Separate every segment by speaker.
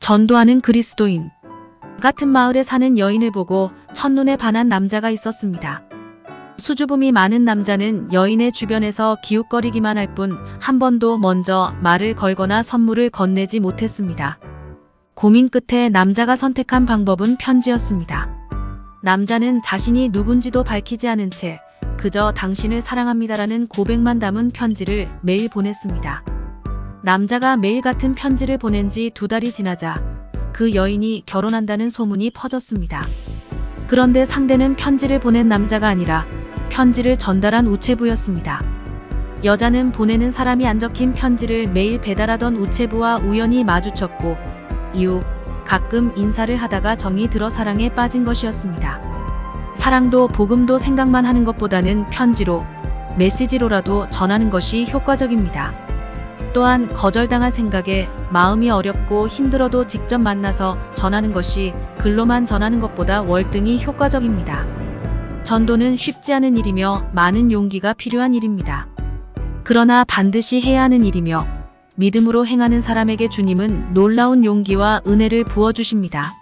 Speaker 1: 전도하는 그리스도인. 같은 마을에 사는 여인을 보고 첫눈에 반한 남자가 있었습니다. 수줍음이 많은 남자는 여인의 주변에서 기웃거리기만 할 뿐 한 번도 먼저 말을 걸거나 선물을 건네지 못했습니다. 고민 끝에 남자가 선택한 방법은 편지였습니다. 남자는 자신이 누군지도 밝히지 않은 채 그저 당신을 사랑합니다라는 고백만 담은 편지를 매일 보냈습니다. 남자가 매일 같은 편지를 보낸 지 2달이 지나자 그 여인이 결혼한다는 소문이 퍼졌습니다. 그런데 상대는 편지를 보낸 남자가 아니라 편지를 전달한 우체부였습니다. 여자는 보내는 사람이 안 적힌 편지를 매일 배달하던 우체부와 우연히 마주쳤고 이후 가끔 인사를 하다가 정이 들어 사랑에 빠진 것이었습니다. 사랑도 복음도 생각만 하는 것보다는 편지로, 메시지로라도 전하는 것이 효과적입니다. 또한 거절당할 생각에 마음이 어렵고 힘들어도 직접 만나서 전하는 것이 글로만 전하는 것보다 월등히 효과적입니다. 전도는 쉽지 않은 일이며 많은 용기가 필요한 일입니다. 그러나 반드시 해야 하는 일이며 믿음으로 행하는 사람에게 주님은 놀라운 용기와 은혜를 부어주십니다.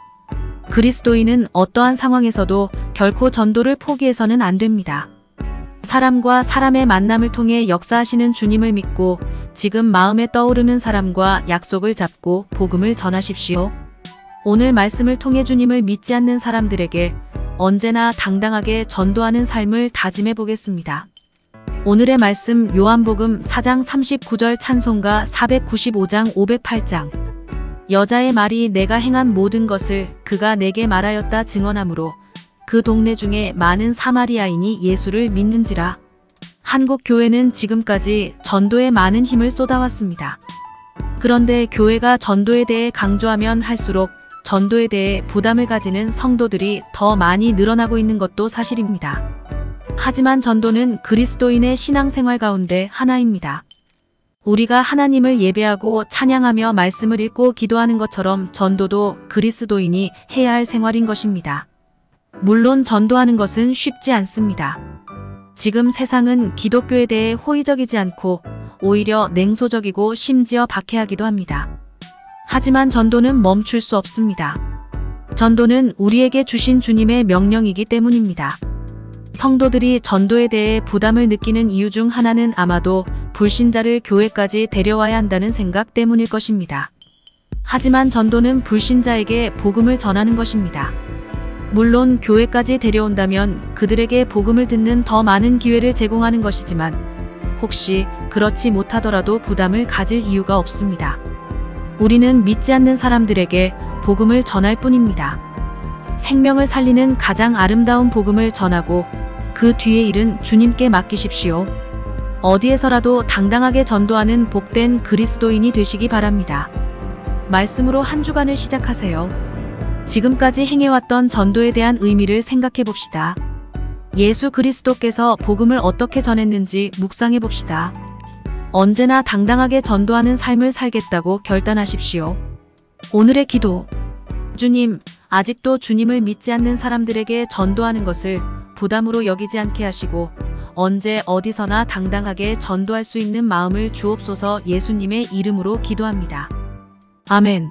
Speaker 1: 그리스도인은 어떠한 상황에서도 결코 전도를 포기해서는 안 됩니다. 사람과 사람의 만남을 통해 역사하시는 주님을 믿고 지금 마음에 떠오르는 사람과 약속을 잡고 복음을 전하십시오. 오늘 말씀을 통해 주님을 믿지 않는 사람들에게 언제나 당당하게 전도하는 삶을 다짐해 보겠습니다. 오늘의 말씀 요한복음 4장 39절 찬송가 495장 508장. 여자의 말이 내가 행한 모든 것을 그가 내게 말하였다 증언하므로 그 동네 중에 많은 사마리아인이 예수를 믿는지라. 한국 교회는 지금까지 전도에 많은 힘을 쏟아왔습니다. 그런데 교회가 전도에 대해 강조하면 할수록 전도에 대해 부담을 가지는 성도들이 더 많이 늘어나고 있는 것도 사실입니다. 하지만 전도는 그리스도인의 신앙생활 가운데 하나입니다. 우리가 하나님을 예배하고 찬양하며 말씀을 읽고 기도하는 것처럼 전도도 그리스도인이 해야 할 생활인 것입니다. 물론 전도하는 것은 쉽지 않습니다. 지금 세상은 기독교에 대해 호의적이지 않고 오히려 냉소적이고 심지어 박해하기도 합니다. 하지만 전도는 멈출 수 없습니다. 전도는 우리에게 주신 주님의 명령이기 때문입니다. 성도들이 전도에 대해 부담을 느끼는 이유 중 하나는 아마도 불신자를 교회까지 데려와야 한다는 생각 때문일 것입니다. 하지만 전도는 불신자에게 복음을 전하는 것입니다. 물론 교회까지 데려온다면 그들에게 복음을 듣는 더 많은 기회를 제공하는 것이지만 혹시 그렇지 못하더라도 부담을 가질 이유가 없습니다. 우리는 믿지 않는 사람들에게 복음을 전할 뿐입니다. 생명을 살리는 가장 아름다운 복음을 전하고 그 뒤의 일은 주님께 맡기십시오. 어디에서라도 당당하게 전도하는 복된 그리스도인이 되시기 바랍니다. 말씀으로 한 주간을 시작하세요. 지금까지 행해왔던 전도에 대한 의미를 생각해 봅시다. 예수 그리스도께서 복음을 어떻게 전했는지 묵상해 봅시다. 언제나 당당하게 전도하는 삶을 살겠다고 결단하십시오. 오늘의 기도. 주님, 아직도 주님을 믿지 않는 사람들에게 전도하는 것을 부담으로 여기지 않게 하시고 언제 어디서나 당당하게 전도할 수 있는 마음을 주옵소서. 예수님의 이름으로 기도합니다. 아멘.